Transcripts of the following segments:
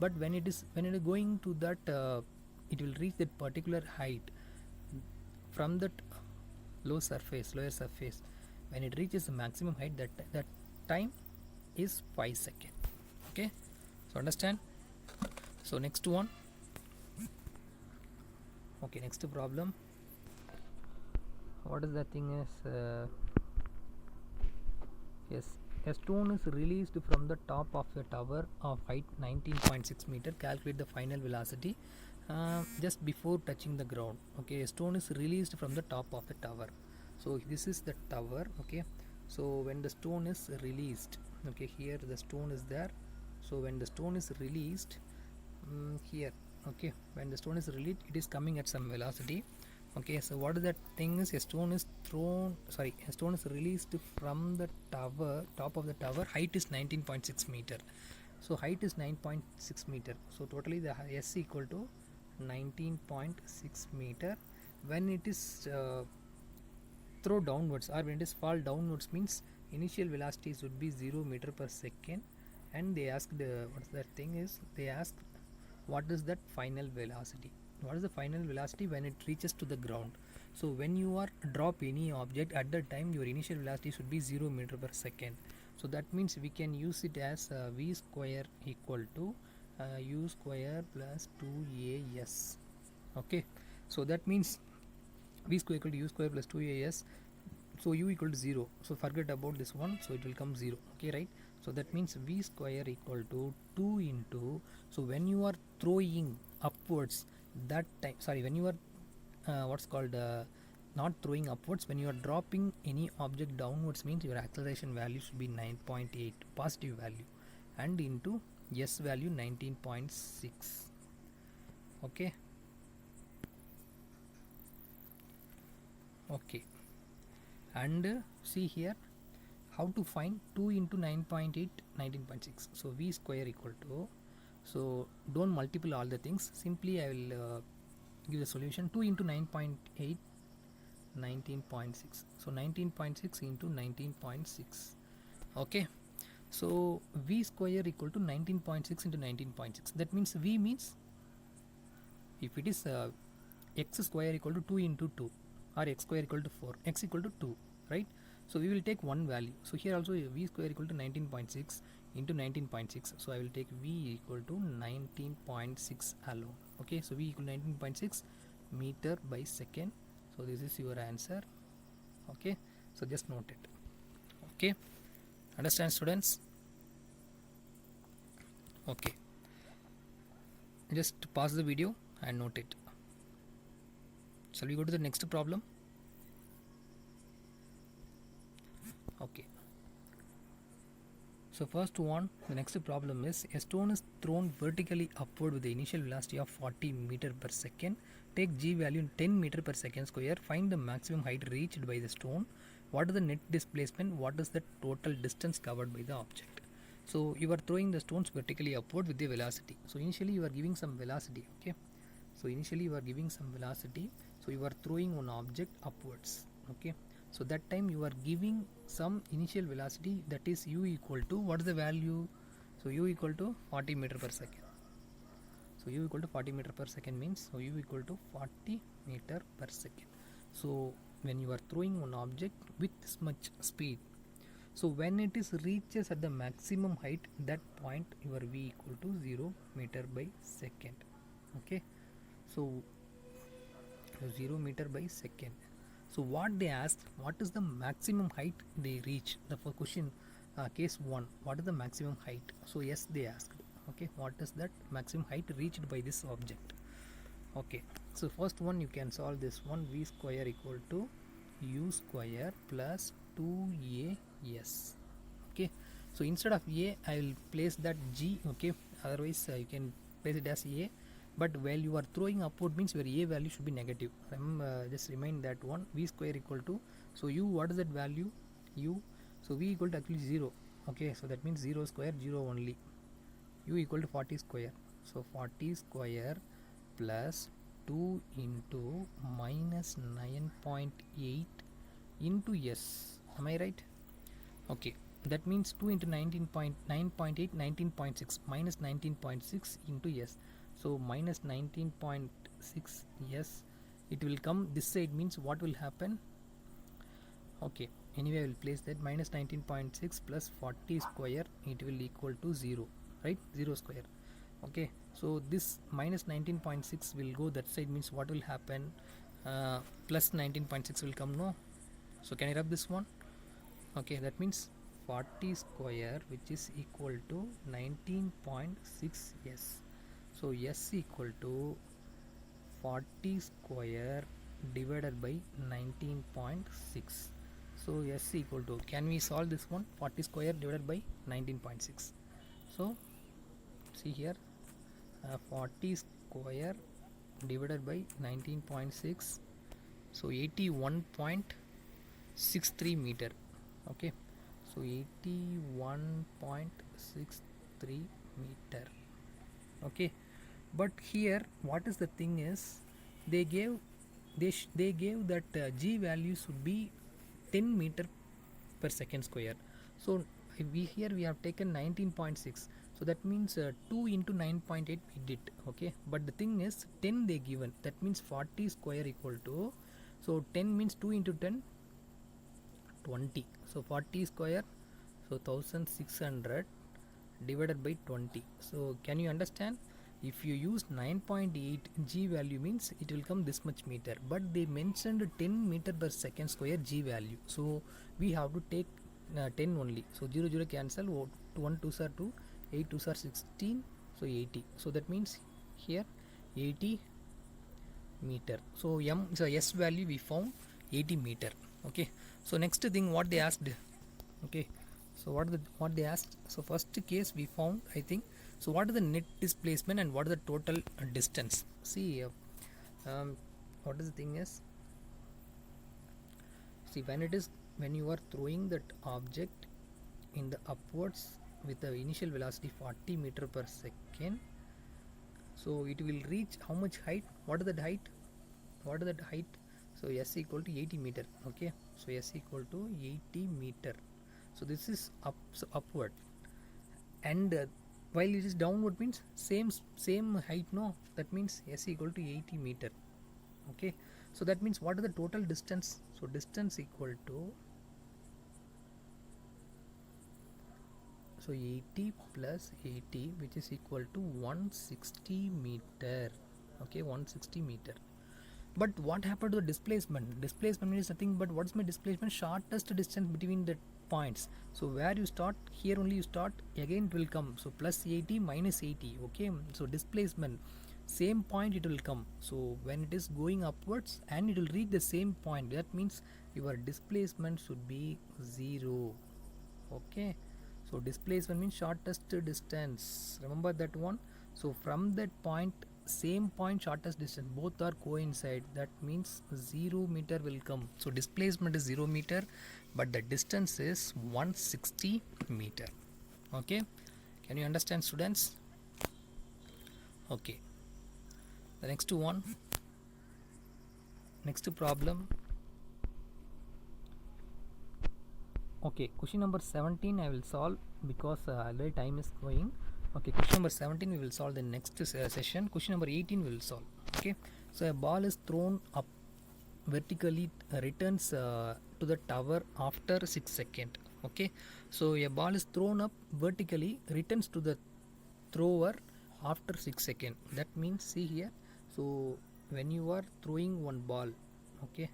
but when it is going to that it will reach that particular height from that lower surface. When it reaches the maximum height, that time is 5 seconds. Okay, so understand. So next one. Okay, next problem. What is the thing is yes, a stone is released from the top of a tower of height 19.6 meter. Calculate the final velocity just before touching the ground. Okay, a stone is released from the top of the tower. So this is the tower. Okay, so when the stone is released, okay, here the stone is there. So when the stone is released, here, okay, when the stone is released, it is coming at some velocity. Okay, so what is that thing is, a stone is released from the tower, top of the tower. Height is 19.6 meter. So height is 9.6 meter. So totally the s equal to 19.6 meter. When it is throw downwards, or when it is fall downwards, means initial velocity would be 0 meter per second. And they asked what's that thing is, they asked what is that final velocity. What is the final velocity when it reaches to the ground? So when you are drop any object, at that time your initial velocity should be 0 meter per second. So that means we can use it as v square equal to u square plus 2as. Okay, so that means v square equal to u square plus 2as. So u equal to 0, so forget about this one, so it will come 0. Okay, right? So that means v square equal to 2 into, so when you are throwing upwards, that time, sorry, when you are what's called not throwing upwards, when you are dropping any object downwards, means your acceleration value should be 9.8 positive value, and into s value 19.6. okay, okay, and see here how to find 2 into 9.8, 19.6. So v square equal to, so don't multiply all the things, simply I will give the solution. 2 into 9.8, 19.6. So 19.6 into 19.6. okay, so v square equal to 19.6 into 19.6. that means v means, if it is x square equal to 2 into 2, or x square equal to 4, x equal to 2, right? So we will take one value. So here also v square equal to 19.6 into 19.6. So I will take v equal to 19.6 alone. Okay, so v equal to 19.6 meter by second. So this is your answer. Okay, so just note it. Okay, understand, students? Okay, just pause the video and note it. Shall we go to the next problem? Okay, so first one, the next problem is, a stone is thrown vertically upward with the initial velocity of 40 meter per second. Take g value 10 meter per second square. Find the maximum height reached by the stone. What is the net displacement? What is the total distance covered by the object? So you are throwing the stones vertically upward with the velocity. So initially you are giving some velocity. Okay, so initially you are giving some velocity, so you are throwing one object upwards. Okay, so that time you are giving some initial velocity, that is u equal to, what is the value? So u equal to 40 meter per second. So u equal to 40 meter per second means, so u equal to 40 meter per second. So when you are throwing one object with this much speed, so when it is reaches at the maximum height, that point your v equal to 0 meter by second. Okay, so 0 meter by second. So what they asked, what is the maximum height they reach? The for question case 1, what is the maximum height? So yes, they asked. Okay, what is that maximum height reached by this object? Okay, so first one you can solve this one. V square equal to u square plus 2as. Okay, so instead of a I will place that g. Okay, otherwise you can place it as a, but while you are throwing upward means your a value should be negative. Just remind that one. V square equal to, so u, what is that value? U, so v equal to actually 0. Okay, so that means 0 square, 0 only. U equal to 40 square, so 40 square plus 2 into minus 9.8 into s. Am I right? Okay, that means 2 into 19.9.8 19.6 minus 19.6 into s, so minus 19.6 s, it will come this side, means what will happen? Okay, anyway I will place that minus 19.6 plus 40 square, it will equal to 0, right? 0 square. Okay, so this minus 19.6 will go that side, means what will happen? Plus 19.6 will come, no? So can I rub this one? Okay, that means 40 square, which is equal to 19.6 s. So s equal to 40 square divided by 19.6. So s equal to, can we solve this one? 40 square divided by 19.6. So see here, 40 square divided by 19.6, so 81.63 meter. Okay, so 81.63 meter. Okay, but here what is the thing is, they gave that g value should be 10 meter per second square. So here we have taken 19.6, so that means 2 into 9.8 we did. Okay, but the thing is 10 they given, that means 40 square equal to, so 10 means 2 into 10 20, so 40 square, so 1600 divided by 20. So can you understand, if you use 9.8 g value means it will come this much meter, but they mentioned 10 meter per second square g value, so we have to take 10 only. So 0 0 cancel, 1 2s are 2, 8 2s are 16, so 80. So that means here 80 meter. So s value we found 80 meter. Okay, so next thing what they asked. Okay, so what they asked, so first case we found, I think. So what is the net displacement and what is the total distance? See, what is the thing is, see, when you are throwing that object in the upwards with the initial velocity 40 meter per second, so it will reach how much height? What is that height? So s equal to 80 meter. Okay, so s equal to 80 meter. So this is upward, and while it is downward means same height, no? That means s equal to 80 meter. Okay, so that means what is the total distance? So distance equal to, so 80 plus 80, which is equal to 160 meter. Okay, 160 meter. But what happened to the displacement? Displacement means nothing but what's my displacement? Shortest distance between the points. So where you start, here only you start, again it will come. So plus 80 minus 80. Okay, so displacement, same point it will come. So when it is going upwards and it will reach the same point, that means your displacement should be 0. Okay, so displacement means shortest distance, remember that one. So from that point, same point, shortest distance, both are coincide, that means 0 meter will come. So displacement is 0 meter, but the distance is 160 meter. Okay, can you understand, students? Okay, the next one, next problem. Okay, question number 17 I will solve because already time is going. Okay, question number 17 we will solve the next session. Question number 18 we will solve. Okay, so a ball is thrown up vertically, returns to the tower after 6 seconds. Okay, so a ball is thrown up vertically, returns to the thrower after 6 seconds. That means, see here, so when you are throwing one ball, okay,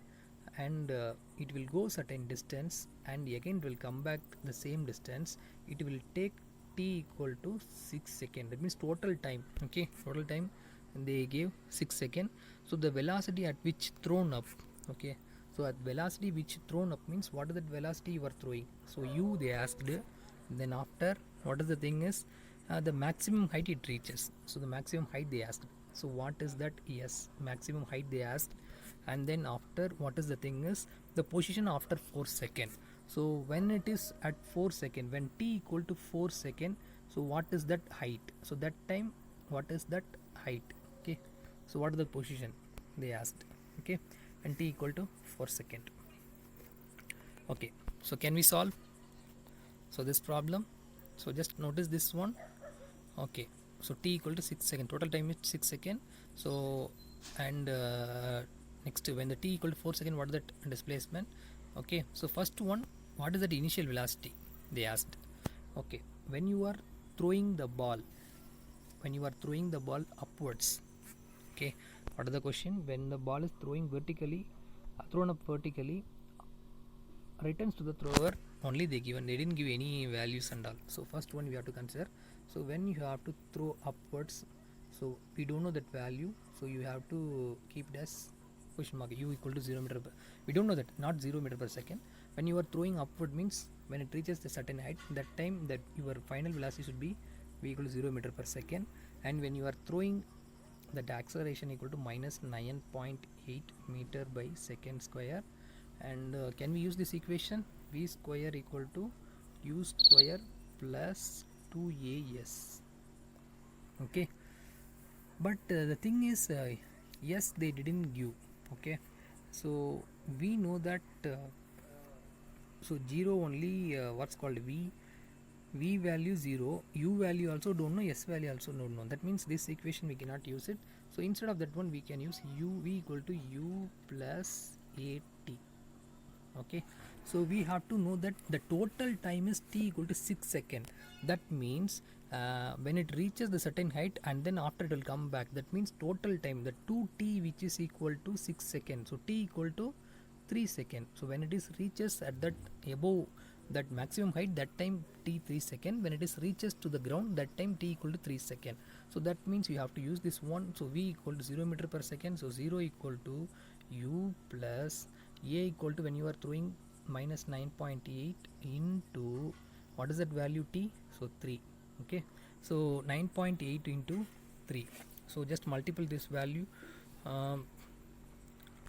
and it will go certain distance and again it will come back the same distance, it will take t equal to 6 seconds. That means total time. Okay, total time they gave 6 seconds. So the velocity at which thrown up. Okay, so at velocity which thrown up means what is that velocity you are throwing? So u they asked. Then after, what is the thing is, the maximum height it reaches. So the maximum height they asked. So what is that? Yes, maximum height they asked. And then after, what is the thing is, the position after 4 seconds. So when it is at 4 seconds, when t equal to 4 seconds, so what is that height? So that time, what is that height? Okay, so what is the position they asked? Okay, and t equal to 4 seconds. Okay, so can we solve? So this problem, so just notice this one. Okay, so t equal to 6 second, total time is 6 second. So and next, when the t equal to 4 second, what is that displacement? Okay, so first one, what is that initial velocity they asked? Okay, when you are throwing the ball, upwards, okay, what is the question? When the ball is thrown up vertically, returns to the thrower, only they didn't give any values and all. So first one we have to consider. So when you have to throw upwards, so we don't know that value, so you have to keep it as question mark, u equal to 0 meter per, we don't know that, not 0 meter per second. When you are throwing upward means when it reaches the certain height, that time that your final velocity should be v equal to 0 meter per second. And when you are throwing, that acceleration equal to minus 9.8 meter by second square. And can we use this equation? V square equal to u square plus 2as. Okay, but the thing is, yes, they didn't give. Okay, so we know that so 0 only, what's called v value 0, u value also don't know, s value also don't know. That means this equation we cannot use it. So instead of that one, we can use v equal to u plus at. Okay, so we have to know that the total time is t equal to 6 second. That means when it reaches the certain height and then after it will come back, that means total time, the 2t, which is equal to 6 seconds, so t equal to 3 seconds. So when it is reaches at that above that maximum height, that time t 3 second. When it is reaches to the ground, that time t equal to 3 second. So that means you have to use this one. So v equal to 0 meter per second, so 0 equal to u plus a equal to, when you are throwing, minus 9.8 into what is that value t, so 3. Okay, so 9.8 into 3, so just multiple this value, 8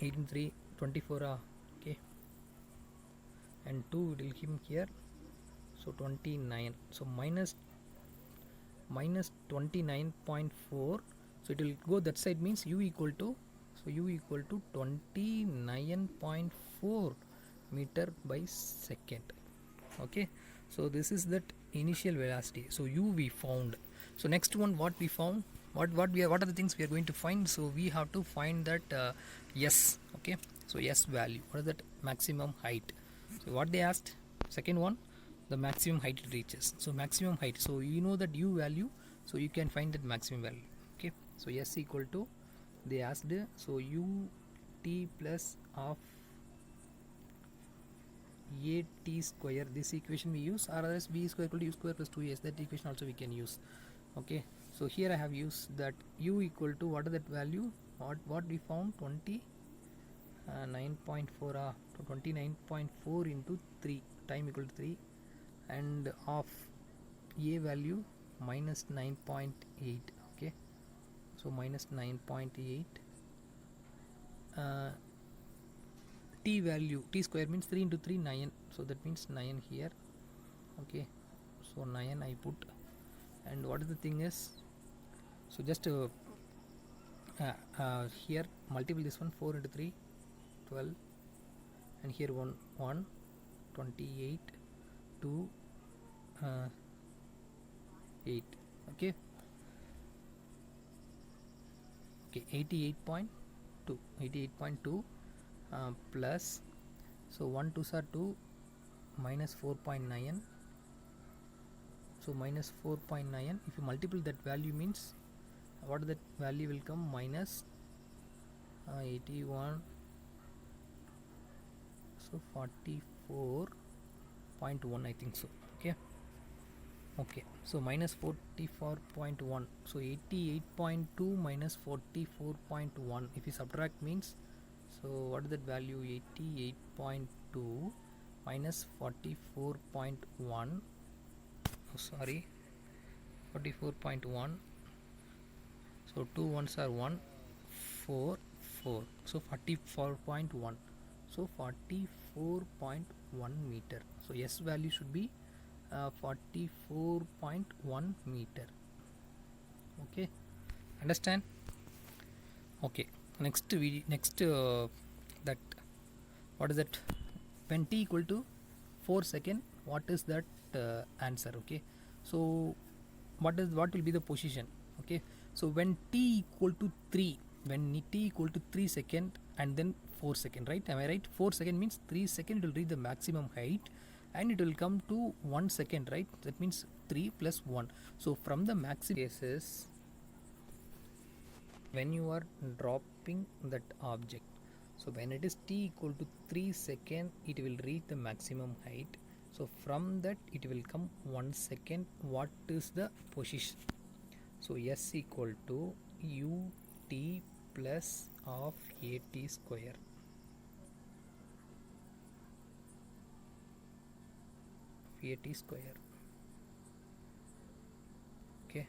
and 3 24, okay, and 2 it will give here, so 29, so minus 29.4, so it will go that side, means u equal to, so u equal to 29.4 meter by second. Okay, so this is that initial velocity. So u we found. So next one, what we found, what are the things we are going to find? So we have to find that s. Okay, so s value, what is that maximum height? So what they asked, second one, the maximum height it reaches. So maximum height, so you know that u value, so you can find that maximum value. Okay, so s equal to, they asked, so u t plus of a t square, this equation we use, or else b square equal to u square plus 2as, that equation also we can use. Okay, so here I have used that u equal to, what is that value, what we found, 29.4, 29.4 into 3, time equal to 3, and of a value minus 9.8. okay, so minus 9.8, t value, t square means 3 into 3 9, so that means 9 here. Okay, so 9 I put, and what is the thing is, so just here multiple this one, 4 into 3 12, and here 1 28 2 8. Okay, 88.2 plus, so 1 2s are 2, minus 4.9, so minus 4.9, if you multiple that value means, what that value will come, minus 81, so 44.1 I think so. Okay, so minus 44.1, so 88.2 minus 44.1, if you subtract means, so what is that value, 88.2 minus 44.1, sorry, 44.1, so 2 ones are 1 4 4, so 44.1, so 44.1 meter. So s value should be 44.1 meter. Okay, understand? Okay, next that, what is that, when t equal to 4 second, what is that answer. Okay, so what will be the position? Okay, so when t equal to 3, when t equal to 3 second and then 4 second, right? Am I right? 4 second means 3 second it will reach the maximum height and it will come to 1 second, right? That means 3 plus 1. So from the maximum cases, when you are dropping that object, so when it is t equal to 3 second, it will reach the maximum height. So from that it will come 1 second. What is the position? So s equal to ut plus of at square. At square. Okay,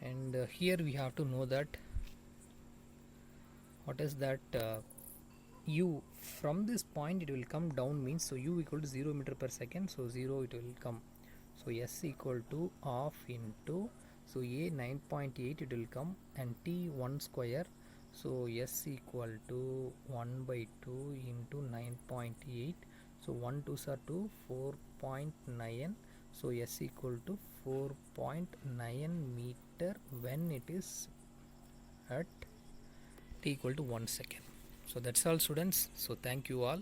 and here we have to know that what is that u from this point it will come down means, so u equal to 0 meter per second, so 0 it will come. So s equal to half into, so a 9.8 it will come, and t 1 square, so s equal to 1 by 2 into 9.8, so 1 2s are 2, 4.9, so s equal to 4.9 meter when it is at t equal to 1 second. So that's all, students. So thank you all.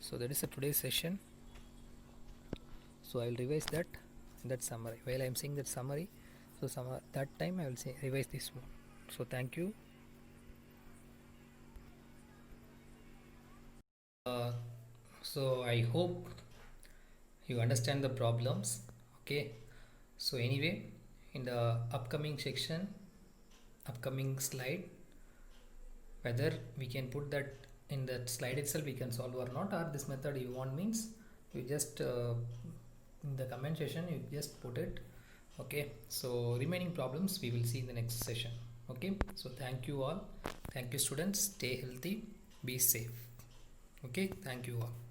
So that is a today's session. So I will revise that summary while I am saying that summary. So that time I will say revise this one. So thank you. So I hope you understand the problems. Okay, so anyway, in the upcoming section, upcoming slide, whether we can put that in that slide itself we can solve or not, or this method you want means you just in the comment section you just put it. Okay, so remaining problems we will see in the next session. Okay, so thank you all. Thank you, students. Stay healthy, be safe. Okay, thank you all.